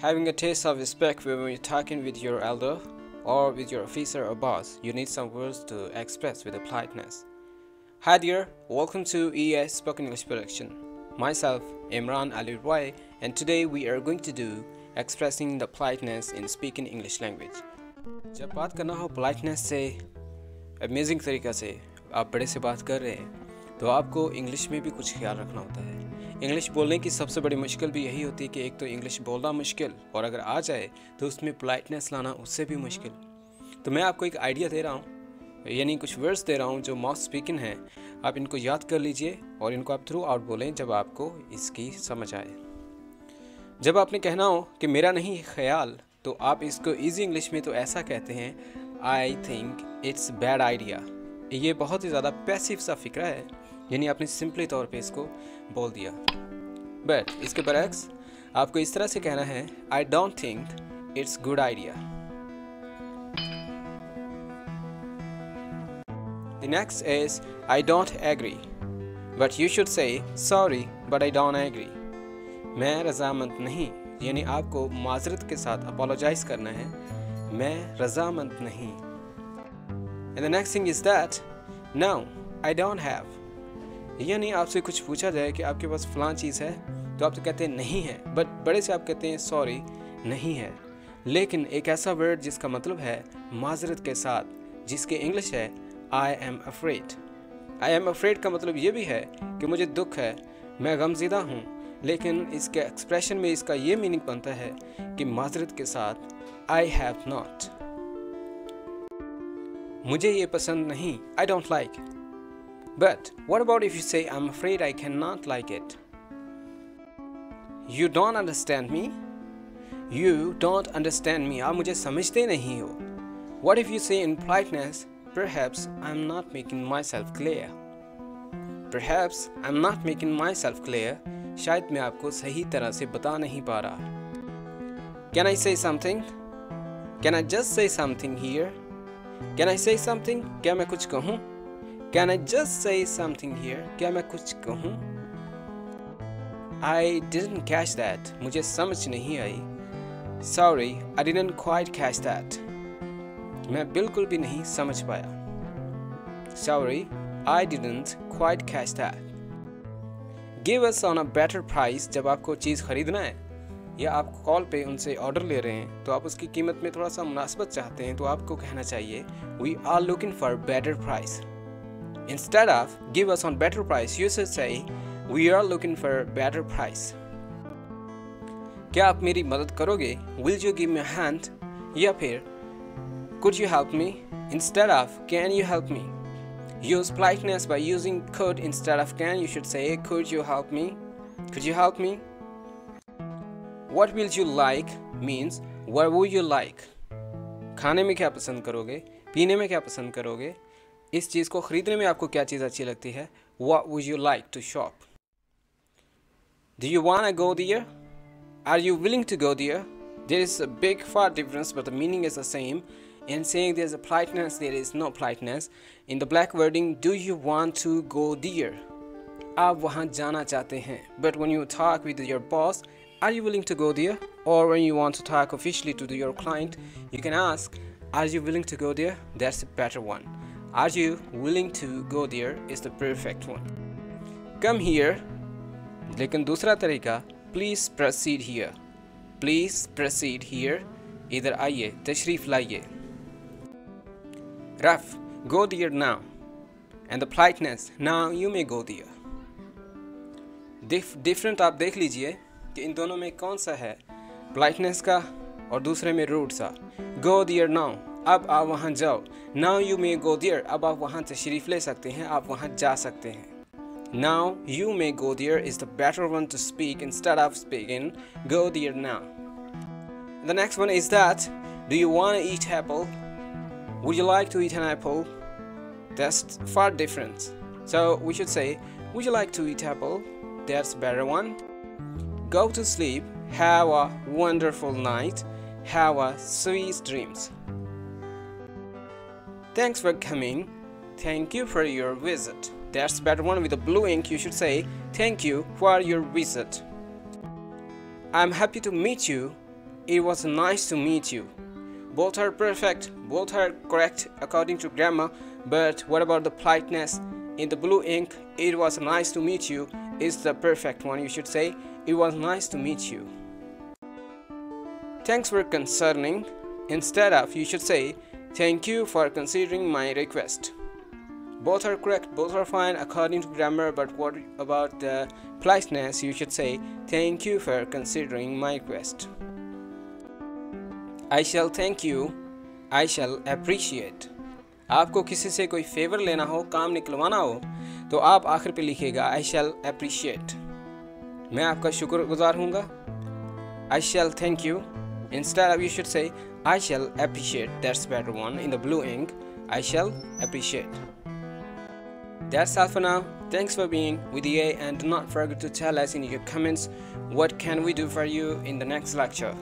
Having a taste of respect when you're talking with your elder or with your officer or boss, you need some words to express with a politeness. Hi dear, welcome to ES Spoken English Production. Myself, Imran Ali Roy, and today we are going to do expressing the politeness in speaking English language. जब बात करना हो politeness से amazing तरीक़ा से आप बड़े से बात कर रहे हैं तो आपको इंग्लिश में भी कुछ ख्याल रखना होता है। इंग्लिश बोलने की सबसे बड़ी मुश्किल भी यही होती है कि एक तो इंग्लिश बोलना मुश्किल और अगर आ जाए तो उसमें पोलाइटनेस लाना उससे भी मुश्किल। तो मैं आपको एक आइडिया दे रहा हूँ, यानी कुछ वर्ड्स दे रहा हूँ जो माउथ स्पीकिंग है। आप इनको याद कर लीजिए और इनको आप थ्रू आउट बोलें जब आपको इसकी समझ आए। जब आपने कहना हो कि मेरा नहीं ख्याल, तो आप इसको ईजी इंग्लिश में तो ऐसा कहते हैं, I think it's bad idea. ये बहुत ही ज़्यादा पैसिव सा फिक्रा है, यानी आपने सिंपली तौर पे इसको बोल दिया। बट इसके बरक्स आपको इस तरह से कहना है, I don't think it's good idea. The next is I don't agree, but you should say sorry but I don't agree. मैं रजामंद नहीं, यानी आपको माजरत के साथ अपोलोजाइज करना है, मैं रजामंद नहीं। And the next thing is that no I don't have, यानी आपसे कुछ पूछा जाए कि आपके पास फलां चीज़ है तो आप तो कहते हैं नहीं है, बट बड़े से आप कहते हैं सॉरी नहीं है। लेकिन एक ऐसा वर्ड जिसका मतलब है माजरत के साथ, जिसके इंग्लिश है I am afraid. I am afraid का मतलब ये भी है कि मुझे दुख है, मैं गमज़िदा हूँ, लेकिन इसके एक्सप्रेशन में इसका ये मीनिंग बनता है कि माजरत के साथ आई हैव नॉट, मुझे ये पसंद नहीं, I don't like. But what about if you say, I'm afraid I cannot like it? You don't understand me? You don't understand me. आप मुझे समझते नहीं हो। What if you say in politeness, perhaps I'm not making myself clear? Perhaps I'm not making myself clear. शायद मैं आपको सही तरह से बता नहीं पा रहा। Can I say something? Can I just say something here? Can I say something? क्या मैं कुछ कहूँ? Can I just say something here? क्या मैं कुछ कहूँ? I didn't catch that. मुझे समझ नहीं आई। Sorry, I didn't quite catch that. मैं बिल्कुल भी नहीं समझ पाया। Sorry, I didn't quite catch that. Give us on a better price. जब आपको चीज़ खरीदना है या आप कॉल पे उनसे ऑर्डर ले रहे हैं तो आप उसकी कीमत में थोड़ा सा मुनासबत चाहते हैं, तो आपको कहना चाहिए We are looking for better price. Instead of give us on better price, you should say we are looking for better price. क्या आप मेरी मदद करोगे? Will you give me a hand? या फिर could you help me? Instead of can you help me? Use politeness by using could instead of can. You should say could you help me? Could you help me? What will you like means what would you like? खाने में क्या पसंद करोगे? पीने में क्या पसंद करोगे? इस चीज़ को ख़रीदने में आपको क्या चीज़ अच्छी लगती है? What would you like to shop? Do you wanna go there? Are you willing to go there? There is a big far difference, but the meaning is the same. In saying there's a politeness, there is no politeness. In the black wording, do you want to go there? आप वहाँ जाना चाहते हैं. But when you talk with your boss, are you willing to go there? Or when you want to talk officially to your client, you can ask, are you willing to go there? That's a better one. Are you willing to go there is the perfect one. Come here. लेकिन दूसरा तरीका, please proceed here. Please proceed here. इधर आइए, तशरीफ लाइए. Rough, go there now. And the politeness, now you may go there. Different आप देख लीजिए कि इन दोनों में कौन सा है politeness का और दूसरे में rude सा. Go there now. अब आप वहाँ जाओ। Now you may go there. अब आप वहाँ तशरीफ़ ले सकते हैं, आप वहाँ जा सकते हैं। Now you may go there is the better one to speak instead of speaking go there now. The next one is that do you want to eat apple? Would you like to eat an apple? That's far different. So we should say would you like to eat apple? That's a better one. Go to sleep. Have a wonderful night. Have a sweet dreams. Thanks for coming. Thank you for your visit. That's better one with a blue ink. You should say thank you for your visit. I'm happy to meet you. it was nice to meet you. Both are perfect, both are correct according to grammar, but what about the politeness? In the blue ink, it was nice to meet you is the perfect one. You should say, it was nice to meet you. Thanks for concerning. Instead of, you should say, thank you for considering my request. Both are correct, both are fine according to grammar, but what about the politeness? You should say, thank you for considering my request. I shall thank you, I shall appreciate. आपको किसी से कोई favour लेना हो, काम निकलवाना हो, तो आप आखिर पे लिखेगा I shall appreciate. मैं आपका शुक्रगुजार हूँगा. I shall thank you. Instead of, you should say I shall appreciate. That's better one. In the blue ink, I shall appreciate. That's all for now. Thanks for being with EA, and do not forget to tell us in your comments what can we do for you in the next lecture.